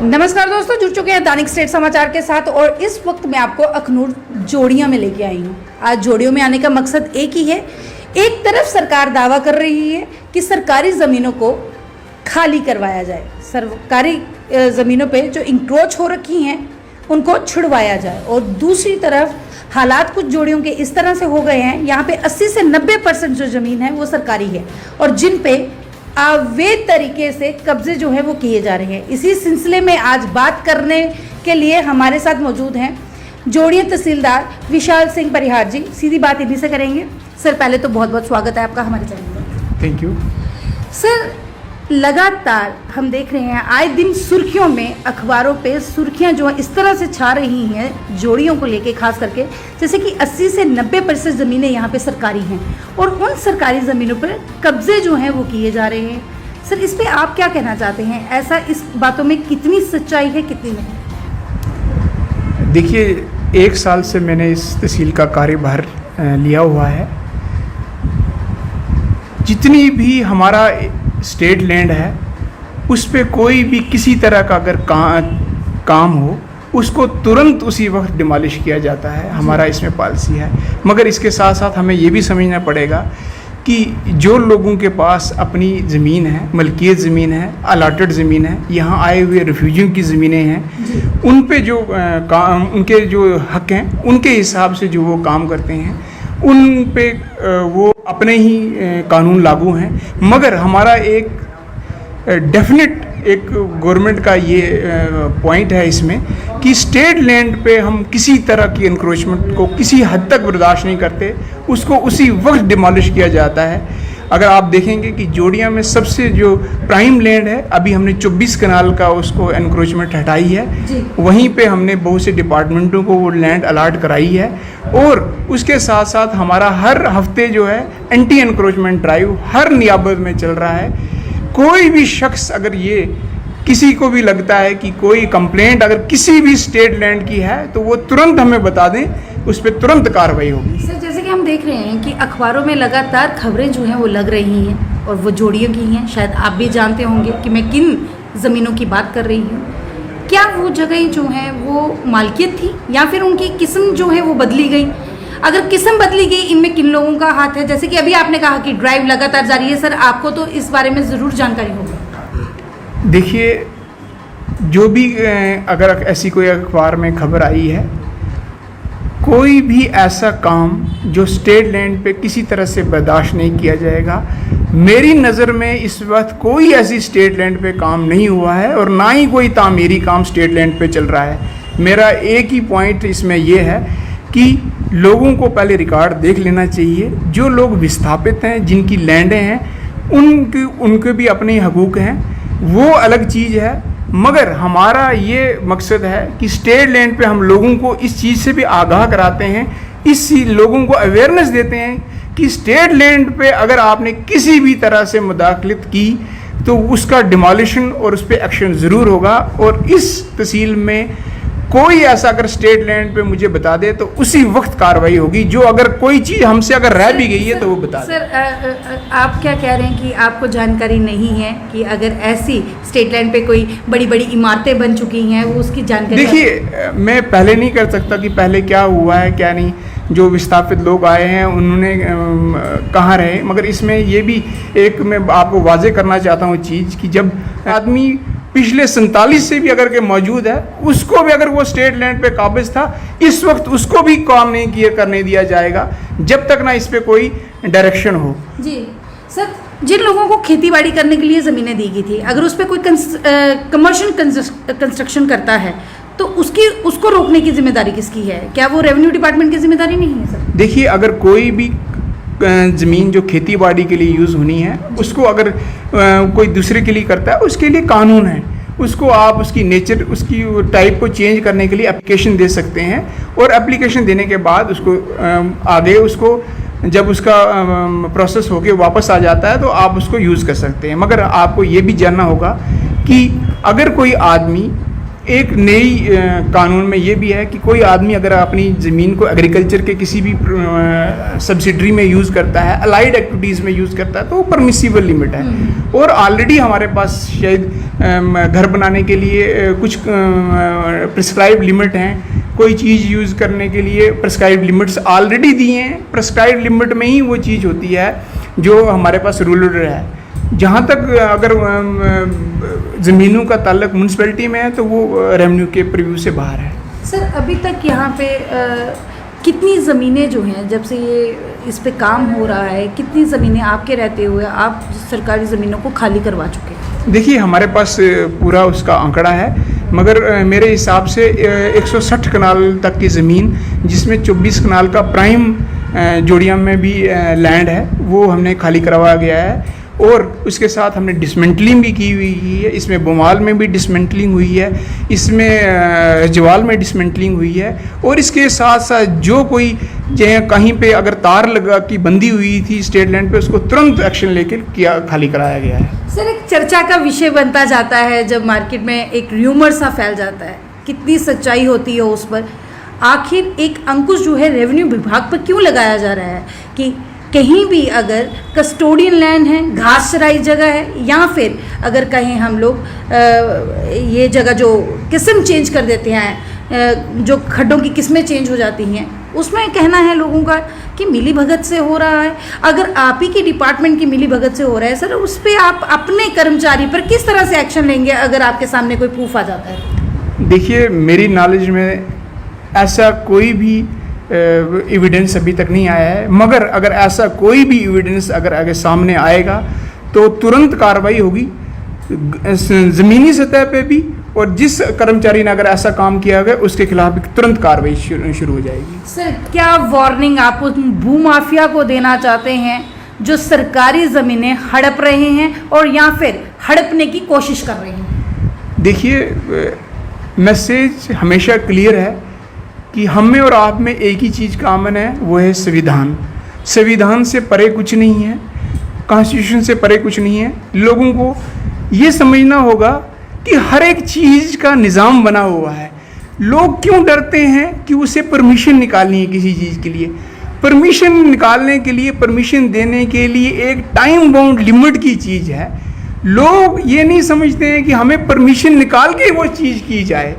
नमस्कार दोस्तों, जुड़ चुके हैं दैनिक स्टेट समाचार के साथ और इस वक्त मैं आपको अखनूर जोड़ियां में लेके आई हूं। आज जोड़ियों में आने का मकसद एक ही है। एक तरफ सरकार दावा कर रही है कि सरकारी ज़मीनों को खाली करवाया जाए, सरकारी ज़मीनों पे जो इंक्रोच हो रखी हैं उनको छुड़वाया जाए, और दूसरी तरफ हालात कुछ जोड़ियों के इस तरह से हो गए हैं, यहाँ पे 80 से 90% जो ज़मीन है वो सरकारी है और जिन पे अवैध तरीके से कब्जे जो है वो किए जा रहे हैं। इसी सिलसिले में आज बात करने के लिए हमारे साथ मौजूद हैं जोड़िया तहसीलदार विशाल सिंह परिहार जी। सीधी बात इन्हीं से करेंगे। सर, पहले तो बहुत बहुत स्वागत है आपका हमारे चैनल में। थैंक यू सर, लगातार हम देख रहे हैं आए दिन सुर्खियों में, अखबारों पे सुर्खियां जो है इस तरह से छा रही हैं जोड़ियों को लेके, खास करके जैसे कि 80 से 90% ज़मीनें यहाँ पे सरकारी हैं और उन सरकारी ज़मीनों पर कब्जे जो हैं वो किए जा रहे हैं। सर, इस पे आप क्या कहना चाहते हैं? ऐसा इस बातों में कितनी सच्चाई है, कितनी नहीं? देखिए, 1 साल से मैंने इस तहसील का कार्यभार लिया हुआ है। जितनी भी हमारा स्टेट लैंड है उस पे कोई भी किसी तरह का अगर काम हो उसको तुरंत उसी वक्त डिमोलिश किया जाता है। हमारा इसमें पॉलिसी है। मगर इसके साथ साथ हमें ये भी समझना पड़ेगा कि जो लोगों के पास अपनी ज़मीन है, मलकियत ज़मीन है, अलाटेड ज़मीन है, यहाँ आए हुए रिफ्यूजियों की ज़मीनें हैं, उन पे जो उनके जो हक़ हैं उनके हिसाब से जो वो काम करते हैं उन पे वो अपने ही कानून लागू हैं। मगर हमारा एक डेफिनेट एक गवर्नमेंट का ये पॉइंट है इसमें कि स्टेट लैंड पे हम किसी तरह की इंक्रोचमेंट को किसी हद तक बर्दाश्त नहीं करते, उसको उसी वक्त डिमोलिश किया जाता है। अगर आप देखेंगे कि जोड़िया में सबसे जो प्राइम लैंड है, अभी हमने 24 कनाल का उसको एनक्रोचमेंट हटाई है, वहीं पे हमने बहुत से डिपार्टमेंटों को वो लैंड अलाट कराई है। और उसके साथ साथ हमारा हर हफ्ते जो है एंटी एनक्रोचमेंट ड्राइव हर नियाबत में चल रहा है। कोई भी शख्स अगर ये किसी को भी लगता है कि कोई कंप्लेंट अगर किसी भी स्टेट लैंड की है तो वो तुरंत हमें बता दें, उस पर तुरंत कार्रवाई होगी। सर, जैसे कि हम देख रहे हैं कि अखबारों में लगातार खबरें जो हैं वो लग रही हैं और वो जोड़ियों की हैं। शायद आप भी जानते होंगे कि मैं किन ज़मीनों की बात कर रही हूँ। क्या वो जगह जो हैं वो मालकियत थी या फिर उनकी किस्म जो है वो बदली गई? अगर किस्म बदली गई, इनमें किन लोगों का हाथ है? जैसे कि अभी आपने कहा कि ड्राइव लगातार जारी है। सर, आपको तो इस बारे में ज़रूर जानकारी होगी। देखिए, जो भी अगर ऐसी कोई अखबार में खबर आई है, कोई भी ऐसा काम जो स्टेट लैंड पे किसी तरह से बर्दाश्त नहीं किया जाएगा। मेरी नज़र में इस वक्त कोई ऐसी स्टेट लैंड पे काम नहीं हुआ है और ना ही कोई तामीरी काम स्टेट लैंड पे चल रहा है। मेरा एक ही पॉइंट इसमें यह है कि लोगों को पहले रिकॉर्ड देख लेना चाहिए। जो लोग विस्थापित हैं, जिनकी लैंडें हैं, उनके भी अपने हकूक़ हैं, वो अलग चीज़ है। मगर हमारा ये मकसद है कि स्टेट लैंड पे हम लोगों को इस चीज़ से भी आगाह कराते हैं, इस लोगों को अवेयरनेस देते हैं कि स्टेट लैंड पे अगर आपने किसी भी तरह से मुदाखलत की तो उसका डिमोलिशन और उस पर एक्शन ज़रूर होगा। और इस तहसील में कोई ऐसा अगर स्टेट लैंड पे मुझे बता दे तो उसी वक्त कार्रवाई होगी। जो अगर कोई चीज़ हमसे अगर रह भी गई है तो वो बता दे। सर, आप क्या कह रहे हैं कि आपको जानकारी नहीं है कि अगर ऐसी स्टेट लैंड पे कोई बड़ी बड़ी इमारतें बन चुकी हैं, वो उसकी जानकारी? देखिए, मैं पहले नहीं कर सकता कि पहले क्या हुआ है क्या नहीं। जो विस्थापित लोग आए हैं उन्होंने कहाँ रहे, मगर इसमें ये भी एक मैं आपको वाजे करना चाहता हूँ चीज़ कि जब आदमी पिछले 47 से भी अगर के मौजूद है, उसको भी अगर वो स्टेट लैंड पे काबिज था, इस वक्त उसको भी काम नहीं करने दिया जाएगा जब तक ना इस पे कोई डायरेक्शन हो। जी सर, जिन लोगों को खेतीबाड़ी करने के लिए ज़मीनें दी गई थी, अगर उस पर कोई कमर्शियल कंस्ट्रक्शन करता है तो उसको रोकने की जिम्मेदारी किसकी है? क्या वो रेवेन्यू डिपार्टमेंट की जिम्मेदारी नहीं है? सर, देखिए, अगर कोई भी ज़मीन जो खेती बाड़ी के लिए यूज़ होनी है उसको अगर कोई दूसरे के लिए करता है, उसके लिए कानून है। उसको आप उसकी नेचर, उसकी टाइप को चेंज करने के लिए एप्लीकेशन दे सकते हैं और एप्लीकेशन देने के बाद उसको आगे उसको जब उसका प्रोसेस होके वापस आ जाता है तो आप उसको यूज़ कर सकते हैं। मगर आपको ये भी जानना होगा कि अगर कोई आदमी एक नई कानून में ये भी है कि कोई आदमी अगर अपनी ज़मीन को एग्रीकल्चर के किसी भी सब्सिडरी में यूज़ करता है, अलाइड एक्टिविटीज़ में यूज़ करता है, तो वो परमिसिबल लिमिट है। और ऑलरेडी हमारे पास शायद घर बनाने के लिए कुछ प्रिस्क्राइब लिमिट हैं, कोई चीज़ यूज़ करने के लिए प्रिस्क्राइब लिमिट्स ऑलरेडी दिए हैं। प्रिस्क्राइब लिमिट में ही वो चीज़ होती है जो हमारे पास रूल है। जहाँ तक अगर ज़मीनों का ताल्लुक म्यूनसिपैलिटी में है तो वो रेवेन्यू के प्रीव्यू से बाहर है। सर अभी तक यहाँ पे कितनी ज़मीनें जो हैं, जब से ये इस पे काम हो रहा है, कितनी ज़मीनें आपके रहते हुए आप सरकारी ज़मीनों को खाली करवा चुके हैं? देखिए हमारे पास पूरा उसका आंकड़ा है, मगर मेरे हिसाब से 160 कनाल तक की ज़मीन, जिसमें 24 कनाल का प्राइम जोड़िया में भी लैंड है, वो हमने खाली करवाया गया है। और उसके साथ हमने डिसमेंटलिंग भी की हुई है। इसमें बोमाल में भी डिसमेंटलिंग हुई है, इसमें जवाल में डिसमेंटलिंग हुई है। और इसके साथ साथ जो कोई कहीं पे अगर तार लगा कि बंदी हुई थी स्टेट लैंड पे, उसको तुरंत एक्शन लेकर किया खाली कराया गया है। सर एक चर्चा का विषय बनता जाता है जब मार्केट में एक र्यूमर सा फैल जाता है, कितनी सच्चाई होती है उस पर? आखिर एक अंकुश जो है रेवेन्यू विभाग पर क्यों लगाया जा रहा है कि कहीं भी अगर कस्टोडियन लैंड है, घास चराई जगह है, या फिर अगर कहें हम लोग ये जगह जो किस्म चेंज कर देते हैं, जो खड्डों की किस्में चेंज हो जाती हैं, उसमें कहना है लोगों का कि मिली भगत से हो रहा है। अगर आप ही की डिपार्टमेंट की मिली भगत से हो रहा है सर, उस पर आप अपने कर्मचारी पर किस तरह से एक्शन लेंगे अगर आपके सामने कोई प्रूफ आ जाता है? देखिए मेरी नॉलेज में ऐसा कोई भी एविडेंस अभी तक नहीं आया है, मगर अगर ऐसा कोई भी एविडेंस अगर आगे सामने आएगा तो तुरंत कार्रवाई होगी ज़मीनी सतह पे भी, और जिस कर्मचारी ने अगर ऐसा काम किया गया उसके खिलाफ भी तुरंत कार्रवाई शुरू हो जाएगी। सर क्या वार्निंग आप उस भूमाफिया को देना चाहते हैं जो सरकारी ज़मीनें हड़प रहे हैं और या फिर हड़पने की कोशिश कर रहे हैं? देखिए मैसेज हमेशा क्लियर है कि हम में और आप में एक ही चीज़ कॉमन है, वो है संविधान। संविधान से परे कुछ नहीं है, कॉन्स्टिट्यूशन से परे कुछ नहीं है। लोगों को ये समझना होगा कि हर एक चीज़ का निज़ाम बना हुआ है। लोग क्यों डरते हैं कि उसे परमिशन निकालनी है किसी चीज़ के लिए? परमिशन निकालने के लिए, परमिशन देने के लिए एक टाइम बाउंड लिमिट की चीज़ है। लोग ये नहीं समझते हैं कि हमें परमिशन निकाल के वो चीज़ की जाए।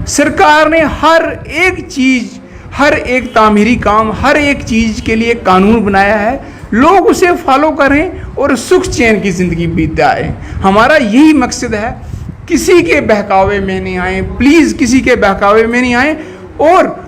सरकार ने हर एक चीज़, हर एक तामीरी काम, हर एक चीज़ के लिए कानून बनाया है। लोग उसे फॉलो करें और सुख चैन की ज़िंदगी बिताएं। हमारा यही मकसद है, किसी के बहकावे में नहीं आए, प्लीज़ किसी के बहकावे में नहीं आए, और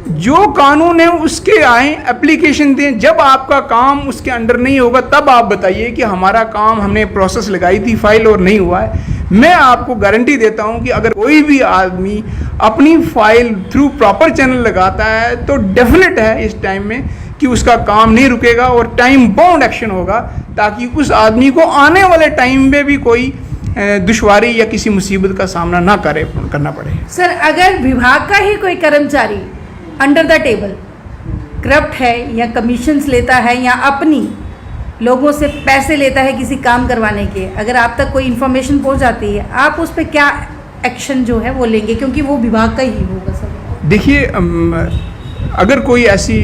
जो कानून है उसके आए, एप्लीकेशन दें। जब आपका काम उसके अंडर नहीं होगा तब आप बताइए कि हमारा काम, हमने प्रोसेस लगाई थी फाइल और नहीं हुआ है। मैं आपको गारंटी देता हूं कि अगर कोई भी आदमी अपनी फाइल थ्रू प्रॉपर चैनल लगाता है तो डेफिनेट है इस टाइम में कि उसका काम नहीं रुकेगा और टाइम बाउंड एक्शन होगा, ताकि उस आदमी को आने वाले टाइम में भी कोई दुश्वारी या किसी मुसीबत का सामना ना करना पड़े। सर अगर विभाग का ही कोई कर्मचारी अंडर द टेबल करप्ट है या कमीशंस लेता है या अपनी लोगों से पैसे लेता है किसी काम करवाने के, अगर आप तक कोई इन्फॉर्मेशन पहुंच जाती है, आप उस पर क्या एक्शन जो है वो लेंगे, क्योंकि वो विभाग का ही होगा सर? देखिए अगर कोई ऐसी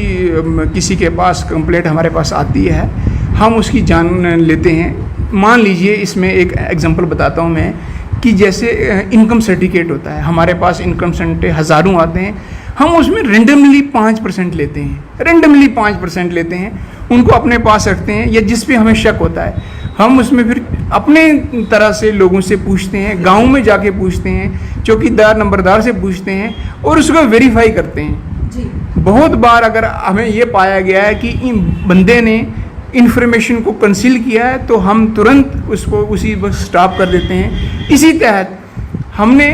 किसी के पास कंप्लेंट हमारे पास आती है, हम उसकी जान लेते हैं। मान लीजिए इसमें एक एग्जांपल बताता हूँ मैं, कि जैसे इनकम सर्टिफिकेट होता है, हमारे पास इनकम सर्टिफिकेट हज़ारों आते हैं, हम उसमें रेंडमली 5% लेते हैं, रेंडमली 5% लेते हैं, उनको अपने पास रखते हैं, या जिस पे हमें शक होता है हम उसमें फिर अपने तरह से लोगों से पूछते हैं, गांव में जाके पूछते हैं, चौकीदार नंबरदार से पूछते हैं और उसको वेरीफाई करते हैं जी। बहुत बार अगर हमें ये पाया गया है कि इन बंदे ने इन्फॉर्मेशन को कंसील किया है तो हम तुरंत उसको उसी वक्त स्टॉप कर देते हैं। इसी तहत हमने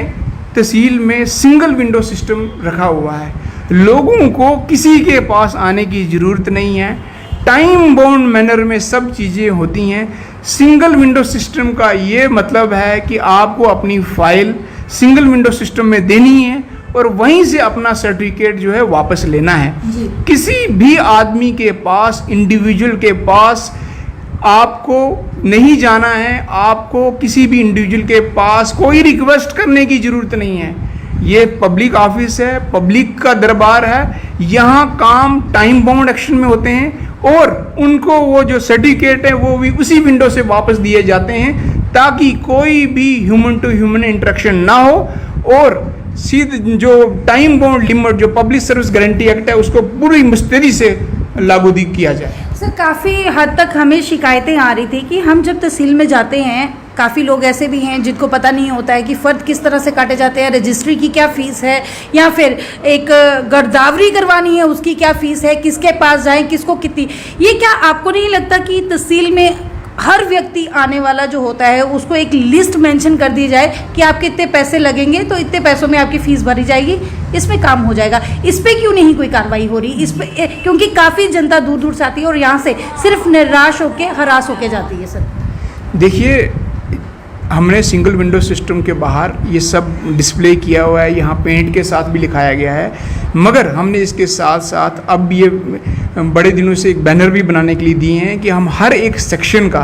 तहसील में सिंगल विंडो सिस्टम रखा हुआ है। लोगों को किसी के पास आने की ज़रूरत नहीं है, टाइम बाउंड मैनर में सब चीज़ें होती हैं। सिंगल विंडो सिस्टम का ये मतलब है कि आपको अपनी फाइल सिंगल विंडो सिस्टम में देनी है और वहीं से अपना सर्टिफिकेट जो है वापस लेना है। किसी भी आदमी के पास, इंडिविजुअल के पास आपको नहीं जाना है, आपको किसी भी इंडिविजुअल के पास कोई रिक्वेस्ट करने की ज़रूरत नहीं है। ये पब्लिक ऑफिस है, पब्लिक का दरबार है, यहाँ काम टाइम बाउंड एक्शन में होते हैं और उनको वो जो सर्टिफिकेट है वो भी उसी विंडो से वापस दिए जाते हैं ताकि कोई भी ह्यूमन टू ह्यूमन इंटरेक्शन ना हो और सीधे जो टाइम बाउंड लिमिट जो पब्लिक सर्विस गारंटी एक्ट है उसको पूरी मुस्तैदी से लागू किया जाए। सर, काफ़ी हद तक हमें शिकायतें आ रही थी कि हम जब तहसील में जाते हैं, काफ़ी लोग ऐसे भी हैं जिनको पता नहीं होता है कि फ़र्द किस तरह से काटे जाते हैं, रजिस्ट्री की क्या फ़ीस है या फिर एक गिरदावरी करवानी है उसकी क्या फ़ीस है, किसके पास जाएं, किसको कितनी। ये क्या आपको नहीं लगता कि तहसील में हर व्यक्ति आने वाला जो होता है उसको एक लिस्ट मेंशन कर दी जाए कि आपके इतने पैसे लगेंगे तो इतने पैसों में आपकी फ़ीस भरी जाएगी, इसमें काम हो जाएगा। इस पर क्यों नहीं कोई कार्रवाई हो रही इस पर? क्योंकि काफ़ी जनता दूर दूर से आती है और यहाँ से सिर्फ निराश होकर हरास होकर जाती है। सर देखिए, हमने सिंगल विंडो सिस्टम के बाहर ये सब डिस्प्ले किया हुआ है, यहाँ पेंट के साथ भी लिखाया गया है, मगर हमने इसके साथ साथ अब ये बड़े दिनों से एक बैनर भी बनाने के लिए दिए हैं कि हम हर एक सेक्शन का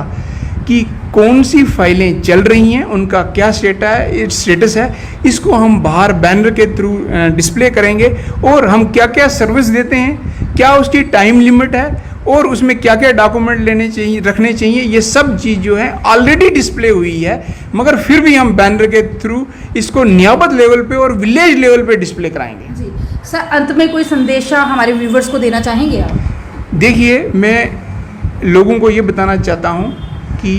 कि कौन सी फाइलें चल रही हैं, उनका क्या स्टेटस है, इसको हम बाहर बैनर के थ्रू डिस्प्ले करेंगे और हम क्या क्या सर्विस देते हैं, क्या उसकी टाइम लिमिट है और उसमें क्या क्या डॉक्यूमेंट लेने चाहिए, रखने चाहिए, ये सब चीज़ जो है ऑलरेडी डिस्प्ले हुई है, मगर फिर भी हम बैनर के थ्रू इसको नियाबत लेवल पे और विलेज लेवल पे डिस्प्ले कराएंगे। जी सर, अंत में कोई संदेशा हमारे व्यूवर्स को देना चाहेंगे आप? देखिए, मैं लोगों को ये बताना चाहता हूँ कि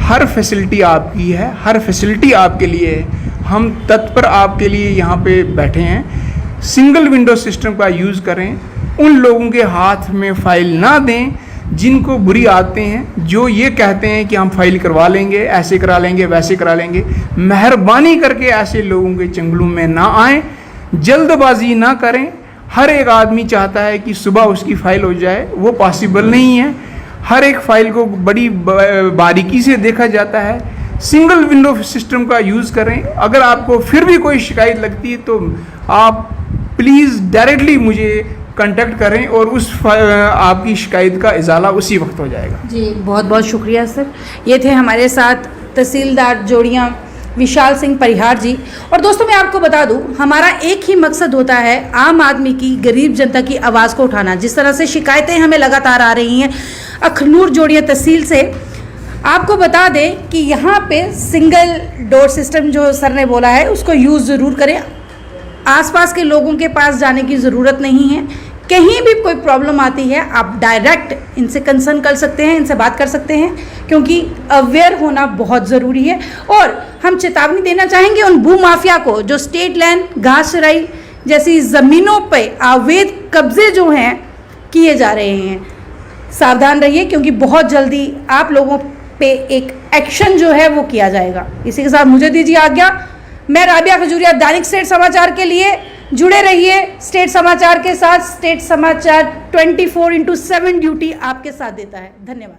हर फैसिलिटी आपकी है, हर फैसिलिटी आपके लिए है, हम तत्पर आपके लिए यहाँ पे बैठे हैं। सिंगल विंडो सिस्टम का यूज़ करें, उन लोगों के हाथ में फ़ाइल ना दें जिनको बुरी आदतें हैं, जो ये कहते हैं कि हम फाइल करवा लेंगे, ऐसे करा लेंगे, वैसे करा लेंगे। मेहरबानी करके ऐसे लोगों के चंगुलों में ना आएँ, जल्दबाजी ना करें। हर एक आदमी चाहता है कि सुबह उसकी फ़ाइल हो जाए, वो पॉसिबल नहीं है। हर एक फ़ाइल को बड़ी बारीकी से देखा जाता है। सिंगल विंडो सिस्टम का यूज़ करें। अगर आपको फिर भी कोई शिकायत लगती है तो आप प्लीज़ डायरेक्टली मुझे कांटेक्ट करें और उस आपकी शिकायत का इजाला उसी वक्त हो जाएगा। जी, बहुत बहुत शुक्रिया सर। ये थे हमारे साथ तहसीलदार जोड़ियाँ विशाल सिंह परिहार जी। और दोस्तों, मैं आपको बता दूं, हमारा एक ही मकसद होता है आम आदमी की, गरीब जनता की आवाज़ को उठाना। जिस तरह से शिकायतें हमें लगातार आ रही हैं अखनूर जोड़ियाँ तहसील से, आपको बता दें कि यहाँ पे सिंगल डोर सिस्टम जो सर ने बोला है उसको यूज़ ज़रूर करें। आसपास के लोगों के पास जाने की ज़रूरत नहीं है। कहीं भी कोई प्रॉब्लम आती है आप डायरेक्ट इनसे कंसर्न कर सकते हैं, इनसे बात कर सकते हैं, क्योंकि अवेयर होना बहुत ज़रूरी है। और हम चेतावनी देना चाहेंगे उन भू माफिया को जो स्टेट लैंड, घास चराई जैसी ज़मीनों पे अवैध कब्जे जो हैं किए जा रहे हैं, सावधान रहिए, क्योंकि बहुत जल्दी आप लोगों पे एक एक्शन जो है वो किया जाएगा। इसी के साथ मुझे दीजिए आज्ञा। मैं राबिया खजूरिया, दैनिक स्टेट समाचार के लिए जुड़े रहिए स्टेट समाचार के साथ। स्टेट समाचार 24/7 ड्यूटी आपके साथ देता है। धन्यवाद।